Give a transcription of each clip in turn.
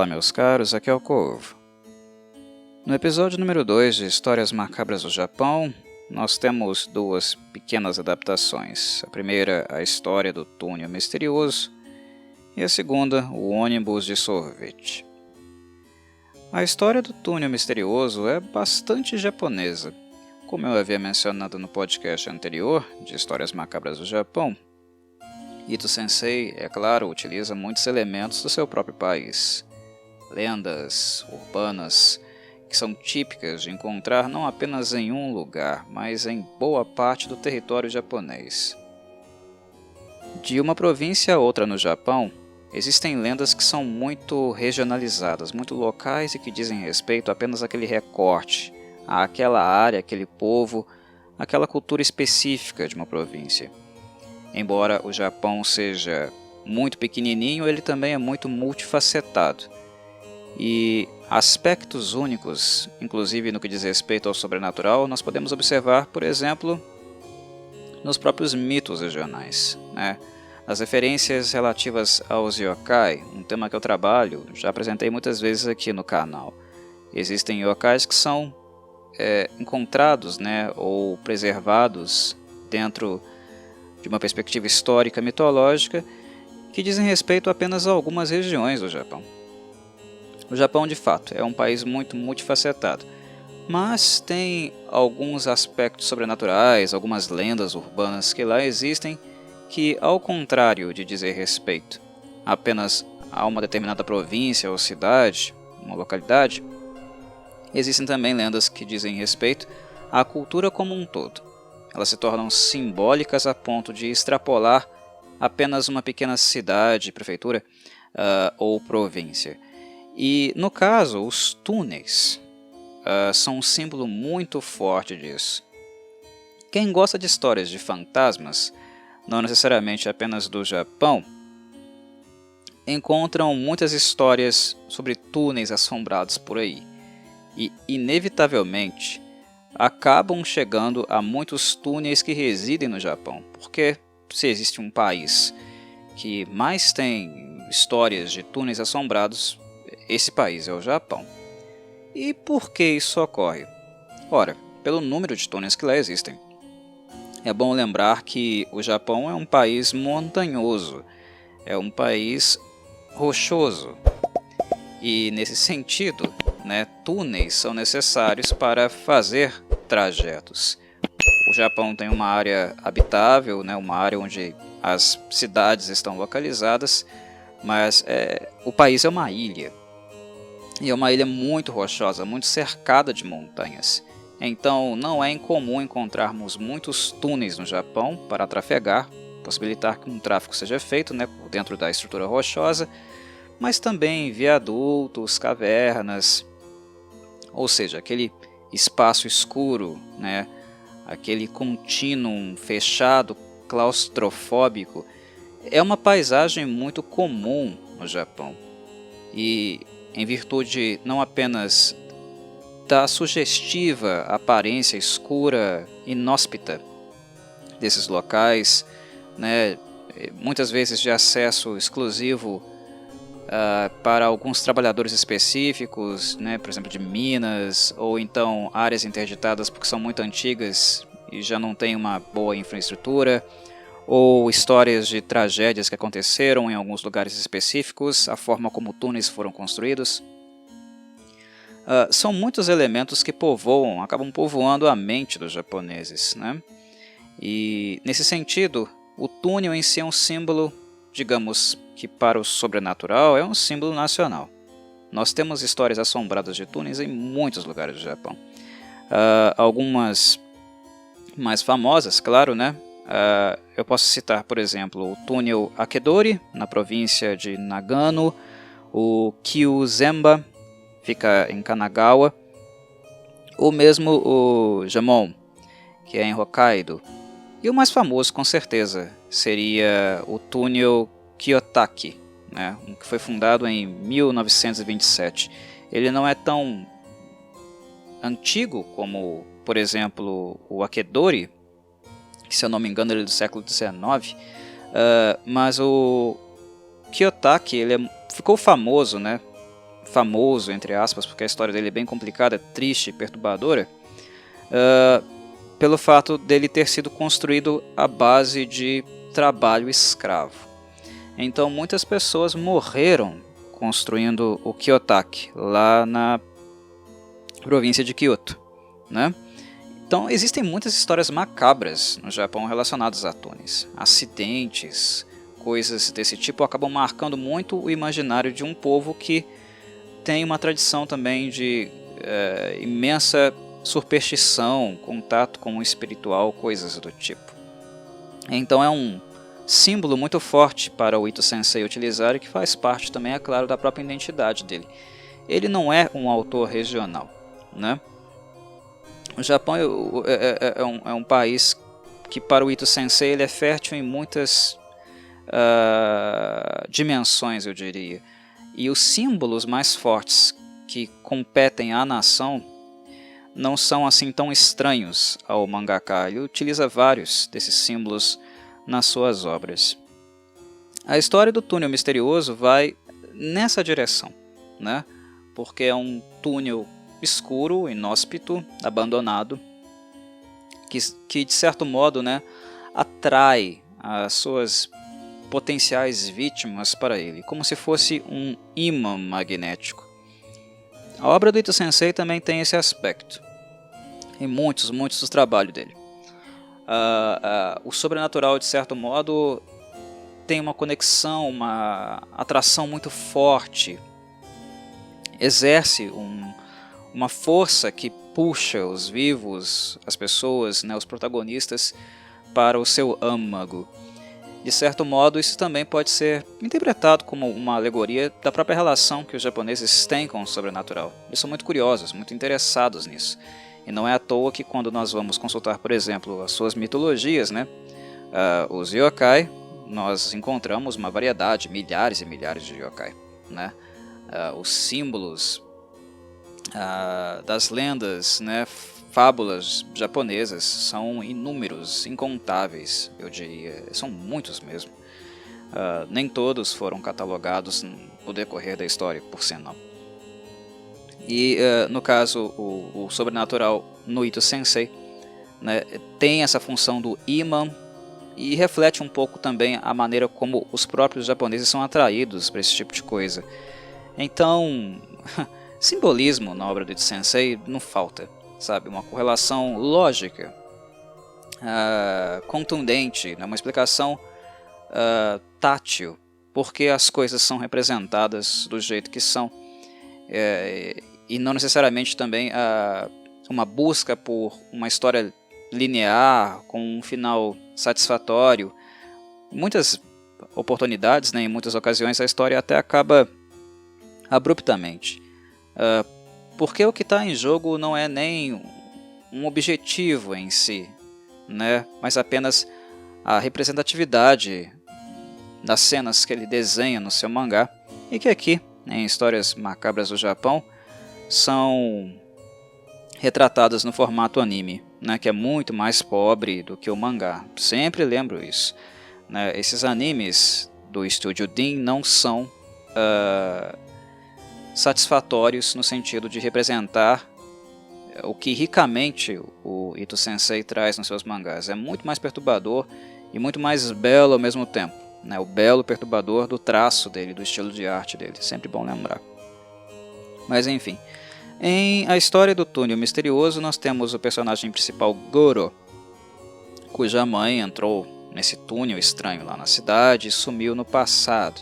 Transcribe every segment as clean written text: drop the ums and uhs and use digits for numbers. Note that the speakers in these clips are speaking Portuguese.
Olá meus caros, aqui é o Corvo. No episódio número 2 de Histórias Macabras do Japão, nós temos duas pequenas adaptações. A primeira, a história do túnel misterioso, e a segunda, o ônibus de sorvete. A história do túnel misterioso é bastante japonesa. Como eu havia mencionado no podcast anterior, de Histórias Macabras do Japão, Ito Sensei, é claro, utiliza muitos elementos do seu próprio país. Lendas urbanas que são típicas de encontrar não apenas em um lugar, mas em boa parte do território japonês. De uma província a outra no Japão, existem lendas que são muito regionalizadas, muito locais e que dizem respeito apenas àquele recorte, àquela área, aquele povo, aquela cultura específica de uma província. Embora o Japão seja muito pequenininho, ele também é muito multifacetado. E aspectos únicos, inclusive no que diz respeito ao sobrenatural, nós podemos observar, por exemplo, nos próprios mitos regionais, né? As referências relativas aos yokai, um tema que eu trabalho, já apresentei muitas vezes aqui no canal. Existem yokais que são encontrados, né, ou preservados dentro de uma perspectiva histórica mitológica que dizem respeito apenas a algumas regiões do Japão. O Japão, de fato, é um país muito multifacetado, mas tem alguns aspectos sobrenaturais, algumas lendas urbanas que lá existem que, ao contrário de dizer respeito apenas a uma determinada província ou cidade, uma localidade, existem também lendas que dizem respeito à cultura como um todo. Elas se tornam simbólicas a ponto de extrapolar apenas uma pequena cidade, prefeitura ou província. E, no caso, os túneis são um símbolo muito forte disso. Quem gosta de histórias de fantasmas, não necessariamente apenas do Japão, encontram muitas histórias sobre túneis assombrados por aí. E, inevitavelmente, acabam chegando a muitos túneis que residem no Japão. Porque se existe um país que mais tem histórias de túneis assombrados, esse país é o Japão. E por que isso ocorre? Ora, pelo número de túneis que lá existem. É bom lembrar que o Japão é um país montanhoso, é um país rochoso. E nesse sentido, né, túneis são necessários para fazer trajetos. O Japão tem uma área habitável, né, uma área onde as cidades estão localizadas, mas o país é uma ilha. E é uma ilha muito rochosa, muito cercada de montanhas. Então não é incomum encontrarmos muitos túneis no Japão para trafegar, possibilitar que um tráfego seja feito, né, por dentro da estrutura rochosa, mas também viadutos, cavernas, ou seja, aquele espaço escuro, né, aquele contínuo fechado, claustrofóbico, é uma paisagem muito comum no Japão. E em virtude não apenas da sugestiva aparência escura, inóspita desses locais, né, muitas vezes de acesso exclusivo para alguns trabalhadores específicos, né, por exemplo de minas, ou então áreas interditadas porque são muito antigas e já não tem uma boa infraestrutura, ou histórias de tragédias que aconteceram em alguns lugares específicos, a forma como túneis foram construídos. São muitos elementos que acabam povoando a mente dos japoneses, né? E nesse sentido, o túnel em si é um símbolo, digamos que para o sobrenatural, é um símbolo nacional. Nós temos histórias assombradas de túneis em muitos lugares do Japão. Algumas mais famosas, claro, né? Eu posso citar, por exemplo, o túnel Akedori, na província de Nagano, o Kyuzemba, fica em Kanagawa, ou mesmo o Jamon, que é em Hokkaido. E o mais famoso, com certeza, seria o túnel Kiyotaki, né, que foi fundado em 1927. Ele não é tão antigo como, por exemplo, o Akedori, que, se eu não me engano, ele é do século XIX, mas o Kiyotaki ficou famoso, né, famoso, entre aspas, porque a história dele é bem complicada, triste e perturbadora, pelo fato dele ter sido construído à base de trabalho escravo. Então muitas pessoas morreram construindo o Kiyotaki, lá na província de Kyoto, né? Então existem muitas histórias macabras no Japão relacionadas a túneis. Acidentes, coisas desse tipo acabam marcando muito o imaginário de um povo que tem uma tradição também de imensa superstição, contato com o espiritual, coisas do tipo. Então é um símbolo muito forte para o Ito Sensei utilizar e que faz parte também, é claro, da própria identidade dele. Ele não é um autor regional, né? O Japão é um país que, para o Ito Sensei, ele é fértil em muitas dimensões, eu diria. E os símbolos mais fortes que competem à nação não são assim tão estranhos ao mangaka. Ele utiliza vários desses símbolos nas suas obras. A história do túnel misterioso vai nessa direção, né? Porque é um túnel escuro, inóspito, abandonado, que de certo modo, né, atrai as suas potenciais vítimas para ele, como se fosse um ímã magnético. A obra do Ito Sensei também tem esse aspecto, em muitos do trabalho dele. O sobrenatural, de certo modo, tem uma conexão, uma atração muito forte, exerce uma força que puxa os vivos, as pessoas, né, os protagonistas, para o seu âmago. De certo modo, isso também pode ser interpretado como uma alegoria da própria relação que os japoneses têm com o sobrenatural. Eles são muito curiosos, muito interessados nisso. E não é à toa que quando nós vamos consultar, por exemplo, as suas mitologias, né, os yokai, nós encontramos uma variedade, milhares e milhares de yokai, né? Os símbolos das lendas, né, fábulas japonesas são inúmeros, incontáveis, eu diria, são muitos mesmo. Nem todos foram catalogados no decorrer da história, por sinal. E no caso, o sobrenatural no Ito Sensei, né, tem essa função do imã e reflete um pouco também a maneira como os próprios japoneses são atraídos para esse tipo de coisa. Então, simbolismo na obra do Ito Sensei não falta, sabe? Uma correlação lógica, contundente, né? Uma explicação tátil, porque as coisas são representadas do jeito que são, e não necessariamente também uma busca por uma história linear, com um final satisfatório. Em muitas oportunidades, né, em muitas ocasiões, a história até acaba abruptamente. Porque o que está em jogo não é nem um objetivo em si, né, mas apenas a representatividade das cenas que ele desenha no seu mangá, e que aqui, em Histórias Macabras do Japão, são retratadas no formato anime, né, que é muito mais pobre do que o mangá. Sempre lembro isso, né? Esses animes do estúdio DIN não são satisfatórios no sentido de representar o que ricamente o Ito Sensei traz nos seus mangás. É muito mais perturbador e muito mais belo ao mesmo tempo, né? O belo perturbador do traço dele, do estilo de arte dele, sempre bom lembrar. Mas enfim, em A História do Túnel Misterioso nós temos o personagem principal Goro, cuja mãe entrou nesse túnel estranho lá na cidade e sumiu no passado.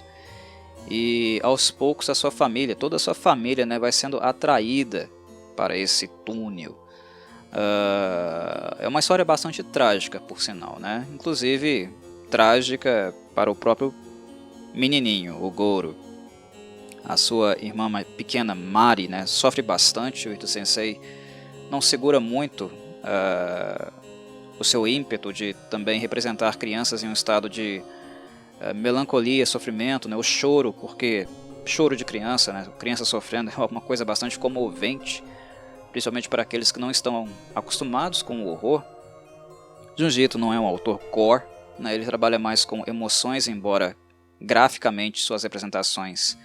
E aos poucos a sua família, toda a sua família, né, vai sendo atraída para esse túnel. É uma história bastante trágica, por sinal, né? Inclusive trágica para o próprio menininho, o Goro. A sua irmã pequena Mari, né, sofre bastante. O Ito Sensei não segura muito o seu ímpeto de também representar crianças em um estado de melancolia, sofrimento, né, o choro, porque choro de criança, né, criança sofrendo é uma coisa bastante comovente, principalmente para aqueles que não estão acostumados com o horror. Junji Ito não é um autor gore, né, ele trabalha mais com emoções, embora graficamente suas representações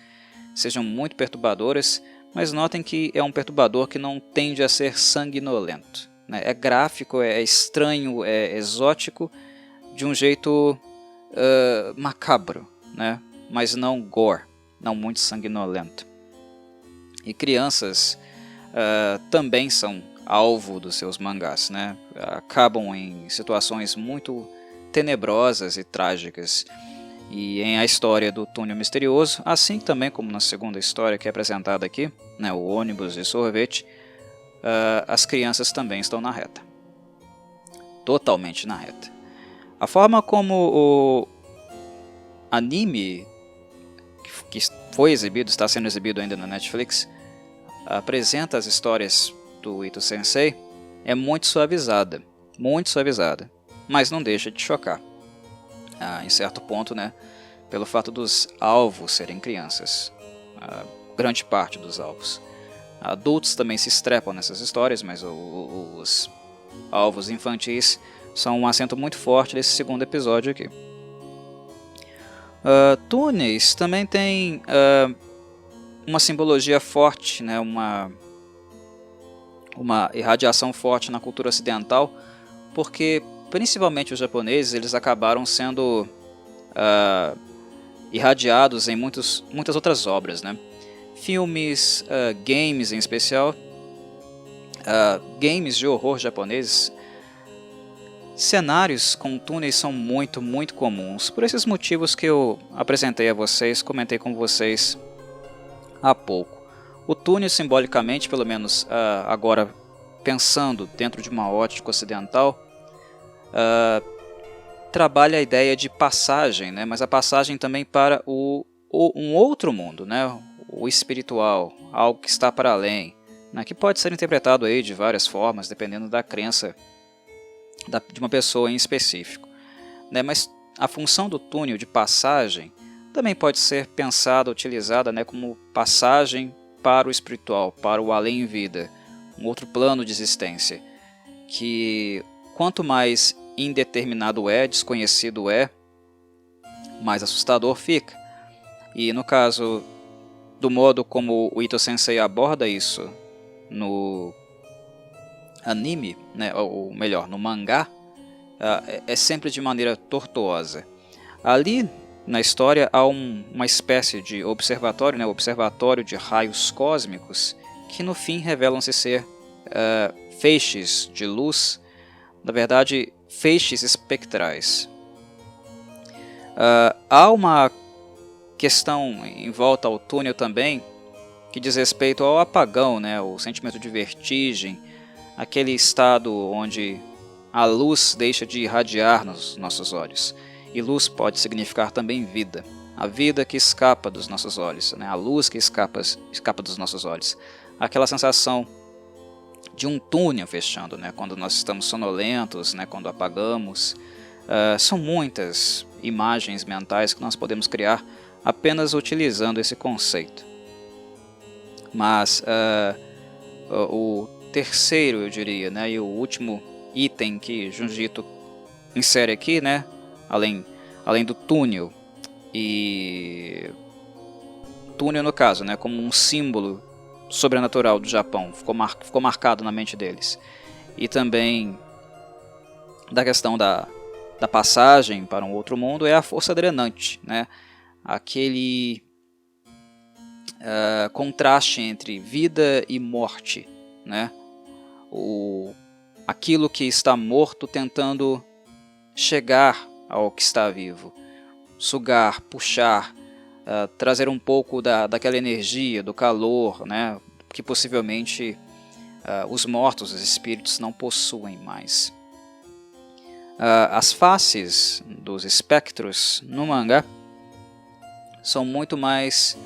sejam muito perturbadoras, mas notem que é um perturbador que não tende a ser sanguinolento, né? É gráfico, é estranho, é exótico, de um jeito macabro, né? Mas não gore, não muito sanguinolento. E crianças também são alvo dos seus mangás, né? Acabam em situações muito tenebrosas e trágicas. E em A História do Túnel Misterioso, assim também como na segunda história que é apresentada aqui, né, o ônibus de sorvete, as crianças também estão na reta. Totalmente na reta. A forma como o anime que foi exibido, está sendo exibido ainda na Netflix, apresenta as histórias do Ito Sensei é muito suavizada, mas não deixa de chocar. Em certo ponto, né, pelo fato dos alvos serem crianças, grande parte dos alvos. Adultos também se estrepam nessas histórias, mas os alvos infantis são um acento muito forte desse segundo episódio aqui. Túneis também tem uma simbologia forte, né, uma irradiação forte na cultura ocidental, porque principalmente os japoneses eles acabaram sendo irradiados em muitas outras obras, né? Filmes, games em especial, games de horror japoneses, cenários com túneis são muito comuns, por esses motivos que eu apresentei a vocês, comentei com vocês há pouco. O túnel simbolicamente, pelo menos agora pensando dentro de uma ótica ocidental, trabalha a ideia de passagem, né? Mas a passagem também para um outro mundo, né? O espiritual, algo que está para além, né? Que pode ser interpretado aí de várias formas, dependendo da crença de uma pessoa em específico, né? Mas a função do túnel de passagem também pode ser pensada, utilizada, né, como passagem para o espiritual, para o além-vida, um outro plano de existência, que quanto mais indeterminado desconhecido mais assustador fica. E no caso do modo como o Ito Sensei aborda isso no anime, né, ou melhor, no mangá, é sempre de maneira tortuosa. Ali na história há uma espécie de observatório, né, observatório de raios cósmicos, que no fim revelam-se ser feixes de luz, na verdade feixes espectrais. Há uma questão em volta ao túnel também, que diz respeito ao apagão, né, o sentimento de vertigem, aquele estado onde a luz deixa de irradiar nos nossos olhos. E luz pode significar também vida, a vida que escapa dos nossos olhos, né, a luz que escapa dos nossos olhos. Aquela sensação de um túnel fechando, né, quando nós estamos sonolentos, né, quando apagamos. São muitas imagens mentais que nós podemos criar apenas utilizando esse conceito. Mas o terceiro, eu diria, né, e o último item que Junji Ito insere aqui, né, além do túnel, e túnel no caso, né, como um símbolo sobrenatural do Japão, ficou marcado na mente deles, e também da questão da passagem para um outro mundo, é a força drenante, né, aquele contraste entre vida e morte, né, aquilo que está morto tentando chegar ao que está vivo, sugar, puxar, trazer um pouco daquela energia, do calor, né, que possivelmente os mortos, os espíritos, não possuem mais. As faces dos espectros no mangá são muito mais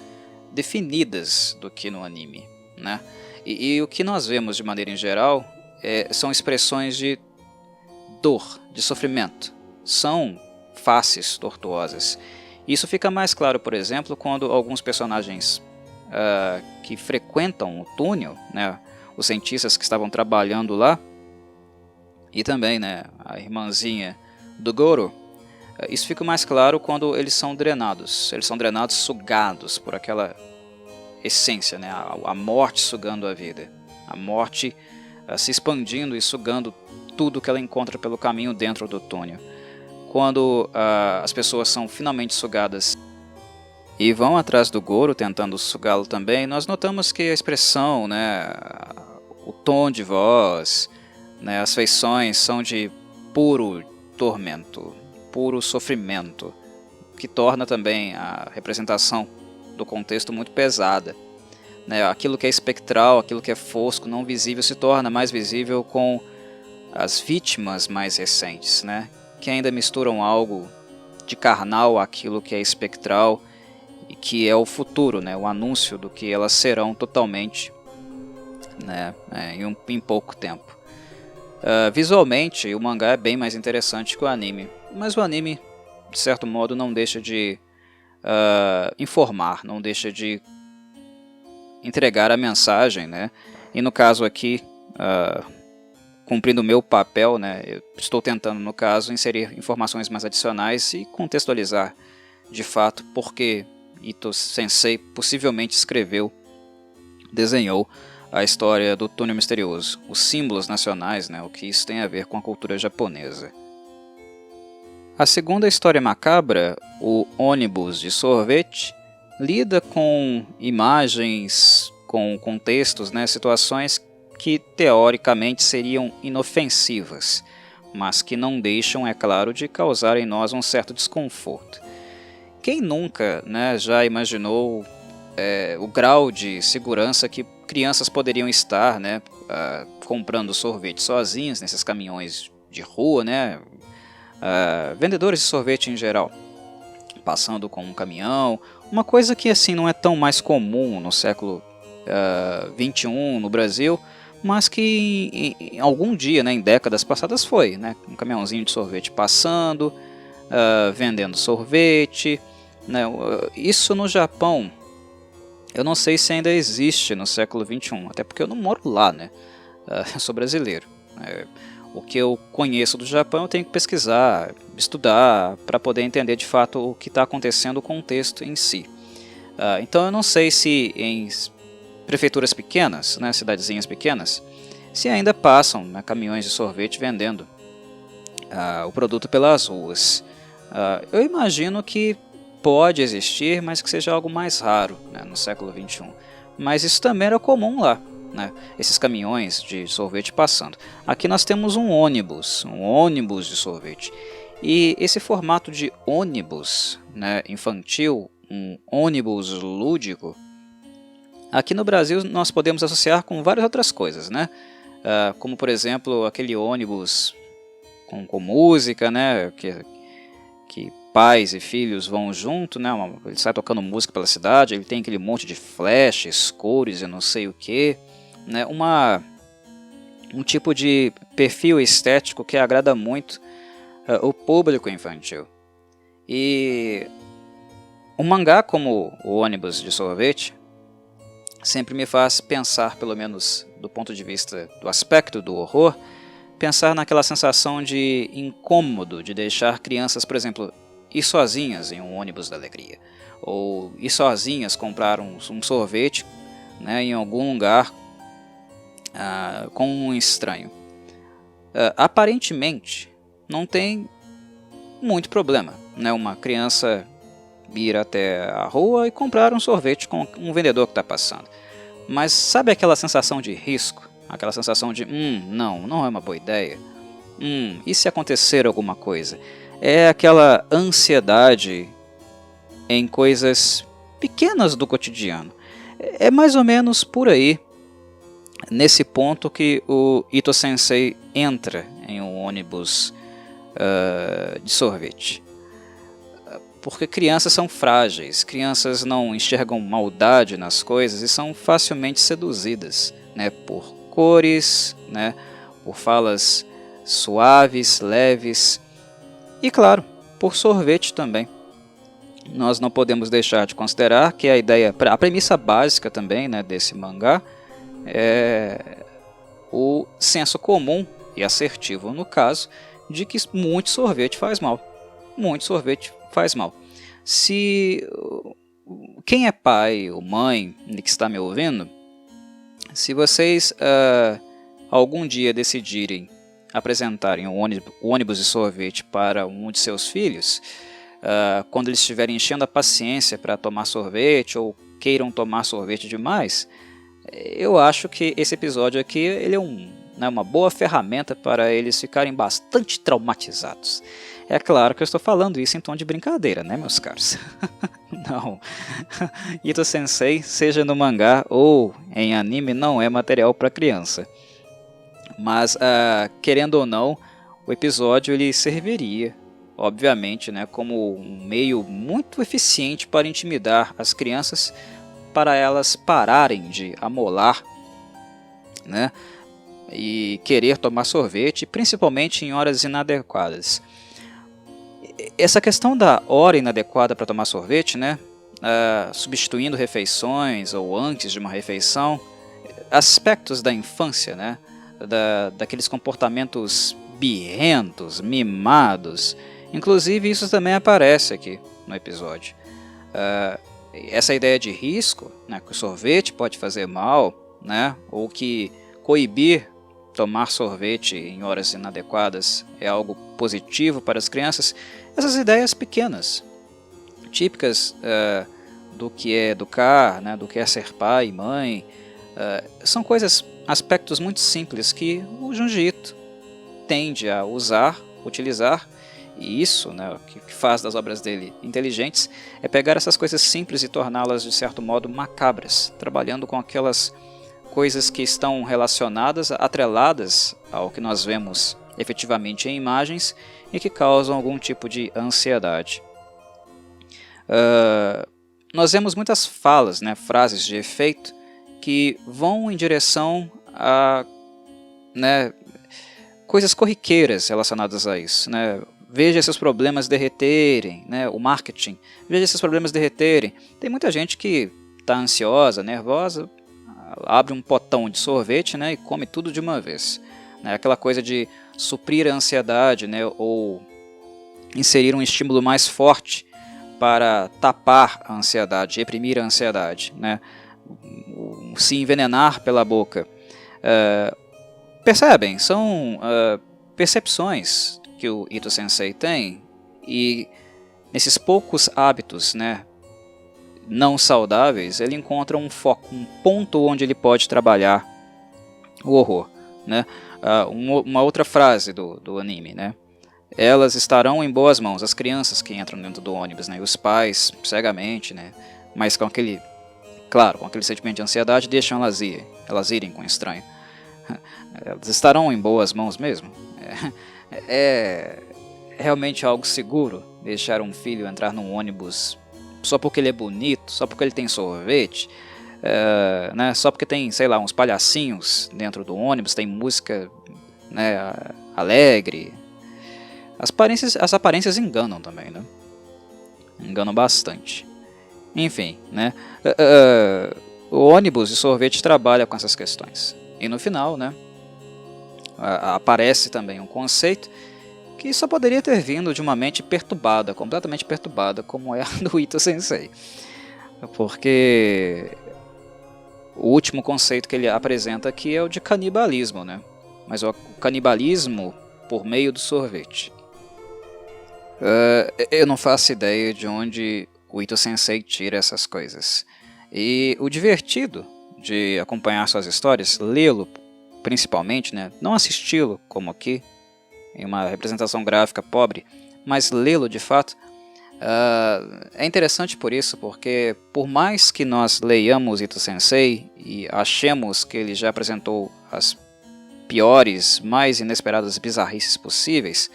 definidas do que no anime, né? E o que nós vemos de maneira em geral são expressões de dor, de sofrimento, são faces tortuosas. Isso fica mais claro, por exemplo, quando alguns personagens que frequentam o túnel, né, os cientistas que estavam trabalhando lá, e também, né, a irmãzinha do Goro, isso fica mais claro quando eles são drenados, sugados por aquela essência, né? A morte sugando a vida, a morte se expandindo e sugando tudo que ela encontra pelo caminho dentro do túnel. Quando as pessoas são finalmente sugadas e vão atrás do Goro tentando sugá-lo também, nós notamos que a expressão, né, o tom de voz, né, as feições são de puro tormento, puro sofrimento, que torna também a representação do contexto muito pesada. Né, aquilo que é espectral, aquilo que é fosco, não visível, se torna mais visível com as vítimas mais recentes, né, que ainda misturam algo de carnal àquilo que é espectral e que é o futuro, né, o anúncio do que elas serão totalmente, né, em pouco tempo. Visualmente, o mangá é bem mais interessante que o anime, mas o anime, de certo modo, não deixa de informar, não deixa de entregar a mensagem, né? E no caso aqui, cumprindo o meu papel, né, eu estou tentando, no caso, inserir informações mais adicionais e contextualizar, de fato, porque Ito Sensei possivelmente escreveu, desenhou a história do túnel misterioso, os símbolos nacionais, né, o que isso tem a ver com a cultura japonesa. A segunda história macabra, o ônibus de sorvete, lida com imagens, com contextos, né, situações que teoricamente seriam inofensivas, mas que não deixam, é claro, de causar em nós um certo desconforto. Quem nunca, né, já imaginou o grau de segurança que crianças poderiam estar, né, comprando sorvete sozinhas nesses caminhões de rua, né, vendedores de sorvete em geral, passando com um caminhão, uma coisa que assim não é tão mais comum no século XXI no Brasil, mas que em algum dia, né, em décadas passadas foi, né, um caminhãozinho de sorvete passando, vendendo sorvete, né, isso no Japão, eu não sei se ainda existe no século XXI, até porque eu não moro lá, né, eu sou brasileiro. O que eu conheço do Japão eu tenho que pesquisar, estudar, para poder entender de fato o que está acontecendo, o contexto em si. Então eu não sei se em prefeituras pequenas, né, cidadezinhas pequenas, se ainda passam, né, caminhões de sorvete vendendo o produto pelas ruas. Eu imagino que pode existir, mas que seja algo mais raro, né, no século XXI. Mas isso também era comum lá, né, esses caminhões de sorvete passando. Aqui nós temos um ônibus de sorvete. E esse formato de ônibus, né, infantil, um ônibus lúdico, aqui no Brasil nós podemos associar com várias outras coisas, né? Como por exemplo aquele ônibus com música, né, que pais e filhos vão junto, né, ele sai tocando música pela cidade, ele tem aquele monte de flashes, cores e não sei o que, né, um tipo de perfil estético que agrada muito o público infantil. E um mangá como o ônibus de sorvete sempre me faz pensar, pelo menos do ponto de vista do aspecto do horror, pensar naquela sensação de incômodo de deixar crianças, por exemplo, ir sozinhas em um ônibus da alegria, ou ir sozinhas comprar um sorvete, né, em algum lugar com um estranho. Aparentemente não tem muito problema, né, uma criança ir até a rua e comprar um sorvete com um vendedor que está passando. Mas sabe aquela sensação de risco? Aquela sensação de, não é uma boa ideia? E se acontecer alguma coisa? É aquela ansiedade em coisas pequenas do cotidiano. É mais ou menos por aí, nesse ponto, que o Ito Sensei entra em um ônibus de sorvete. Porque crianças são frágeis, crianças não enxergam maldade nas coisas e são facilmente seduzidas, né, por cores, né, por falas suaves, leves e, claro, por sorvete também. Nós não podemos deixar de considerar que a premissa básica também, né, desse mangá é o senso comum e assertivo, no caso, de que muito sorvete faz mal. Muito sorvete faz mal. Se quem é pai ou mãe que está me ouvindo, se vocês algum dia decidirem apresentarem o ônibus de sorvete para um de seus filhos, quando eles estiverem enchendo a paciência para tomar sorvete ou queiram tomar sorvete demais, eu acho que esse episódio aqui ele é uma boa ferramenta para eles ficarem bastante traumatizados. É claro que eu estou falando isso em tom de brincadeira, né, meus caros? Não, Ito Sensei, seja no mangá ou em anime, não é material para criança. Mas, querendo ou não, o episódio ele serviria, obviamente, né, como um meio muito eficiente para intimidar as crianças, para elas pararem de amolar, né, e querer tomar sorvete, principalmente em horas inadequadas. Essa questão da hora inadequada para tomar sorvete, né, substituindo refeições ou antes de uma refeição, aspectos da infância, né, daqueles comportamentos birrentos, mimados, inclusive isso também aparece aqui no episódio. Essa ideia de risco, né, que o sorvete pode fazer mal, né, ou que coibir tomar sorvete em horas inadequadas é algo positivo para as crianças, essas ideias pequenas, típicas do que é educar, né, do que é ser pai e mãe, são aspectos muito simples que o Junji Ito tende a utilizar, e isso, né, o que faz das obras dele inteligentes, é pegar essas coisas simples e torná-las de certo modo macabras, trabalhando com aquelas coisas que estão relacionadas, atreladas ao que nós vemos efetivamente em imagens e que causam algum tipo de ansiedade. Nós vemos muitas falas, né, frases de efeito, que vão em direção a, né, coisas corriqueiras relacionadas a isso, né? Veja esses problemas derreterem, né? O marketing, veja esses problemas derreterem. Tem muita gente que está ansiosa, nervosa, abre um potão de sorvete, né, e come tudo de uma vez. Né? Aquela coisa de suprir a ansiedade, né, ou inserir um estímulo mais forte para tapar a ansiedade, reprimir a ansiedade, né? Se envenenar pela boca. Percebem? São percepções que o Ito Sensei tem, e nesses poucos hábitos, né, não saudáveis, ele encontra um foco, um ponto onde ele pode trabalhar o horror, né? Uma outra frase do anime, né? Elas estarão em boas mãos, as crianças que entram dentro do ônibus, né? E os pais, cegamente, né? Mas com aquele sentimento de ansiedade, deixam elas irem com o estranho. Elas estarão em boas mãos mesmo? É realmente algo seguro deixar um filho entrar num ônibus só porque ele é bonito, só porque ele tem sorvete, né, só porque tem, sei lá, uns palhacinhos dentro do ônibus, tem música, né, alegre. As aparências enganam também, né? Enganam bastante. Enfim, né, o ônibus de sorvete trabalha com essas questões. E no final, né, aparece também um conceito que só poderia ter vindo de uma mente perturbada, completamente perturbada, como é a do Ito Sensei. Porque o último conceito que ele apresenta aqui é o de canibalismo, né? Mas o canibalismo por meio do sorvete. Eu não faço ideia de onde o Ito Sensei tira essas coisas. E o divertido de acompanhar suas histórias, lê-lo principalmente, né? Não assisti-lo como aqui, em uma representação gráfica pobre, mas lê-lo de fato, é interessante por isso, porque por mais que nós leiamos Ito Sensei e achemos que ele já apresentou as piores, mais inesperadas bizarrices possíveis,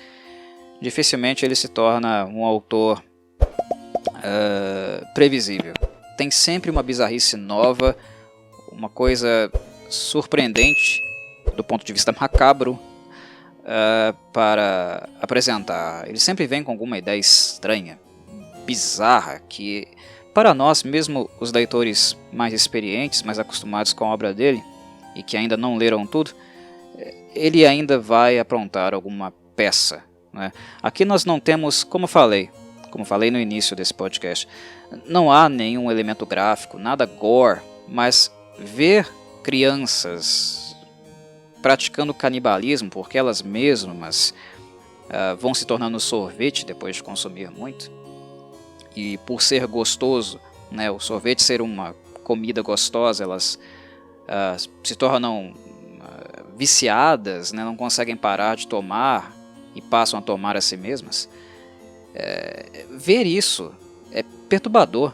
dificilmente ele se torna um autor previsível. Tem sempre uma bizarrice nova, uma coisa surpreendente do ponto de vista macabro, para apresentar. Ele sempre vem com alguma ideia estranha, bizarra, que para nós, mesmo os leitores mais experientes, mais acostumados com a obra dele, e que ainda não leram tudo, ele ainda vai aprontar alguma peça, né? Aqui nós não temos, como como falei no início desse podcast, não há nenhum elemento gráfico, nada gore, mas ver crianças praticando canibalismo porque elas mesmas vão se tornando sorvete depois de consumir muito, e por ser gostoso, né, o sorvete ser uma comida gostosa, elas se tornam viciadas, né, não conseguem parar de tomar e passam a tomar a si mesmas. Ver isso é perturbador.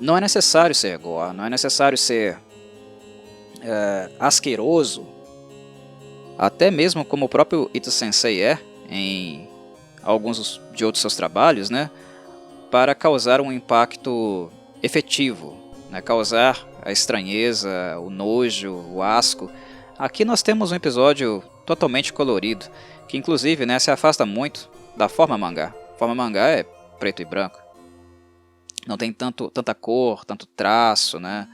Não é necessário ser gore, não é necessário ser asqueroso, até mesmo como o próprio Ito Sensei em alguns de outros seus trabalhos, né, para causar um impacto efetivo, né, causar a estranheza, o nojo, o asco. Aqui nós temos um episódio totalmente colorido, que inclusive, né, se afasta muito da forma mangá. A forma mangá é preto e branco. Não tem tanta cor, tanto traço, né,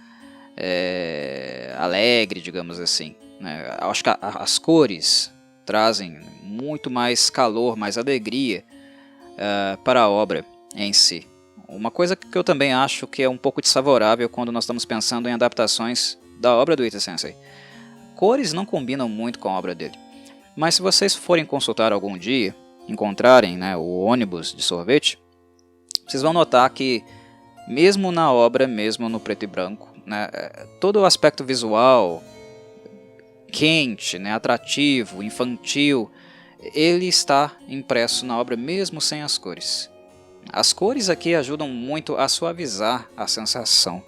alegre, digamos assim. Né. Acho que as cores trazem muito mais calor, mais alegria para a obra em si. Uma coisa que eu também acho que é um pouco desfavorável quando nós estamos pensando em adaptações da obra do Ito Sensei. Cores não combinam muito com a obra dele. Mas se vocês forem consultar algum dia, encontrarem, né, o ônibus de sorvete, vocês vão notar que mesmo na obra, mesmo no preto e branco, né, todo o aspecto visual, quente, né, atrativo, infantil, ele está impresso na obra mesmo sem as cores. As cores aqui ajudam muito a suavizar a sensação,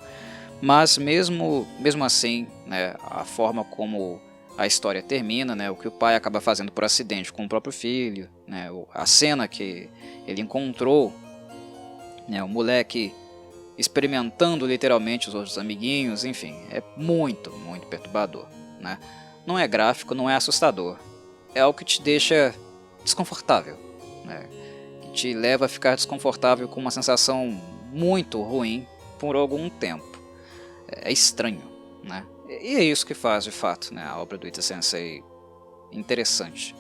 mas mesmo assim, né, a forma como a história termina, né, o que o pai acaba fazendo por acidente com o próprio filho, né, a cena que ele encontrou, né, o moleque experimentando literalmente os outros amiguinhos, enfim, é muito perturbador. Né? Não é gráfico, não é assustador, é algo que te deixa desconfortável, né? Que te leva a ficar desconfortável com uma sensação muito ruim por algum tempo. É estranho, né? E é isso que faz, de fato, né, a obra do Ito Sensei interessante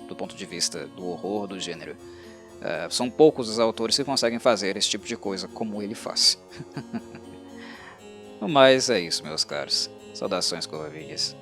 do ponto de vista do horror do gênero. São poucos os autores que conseguem fazer esse tipo de coisa como ele faz. Mas é isso, meus caros. Saudações, Corvavilhas.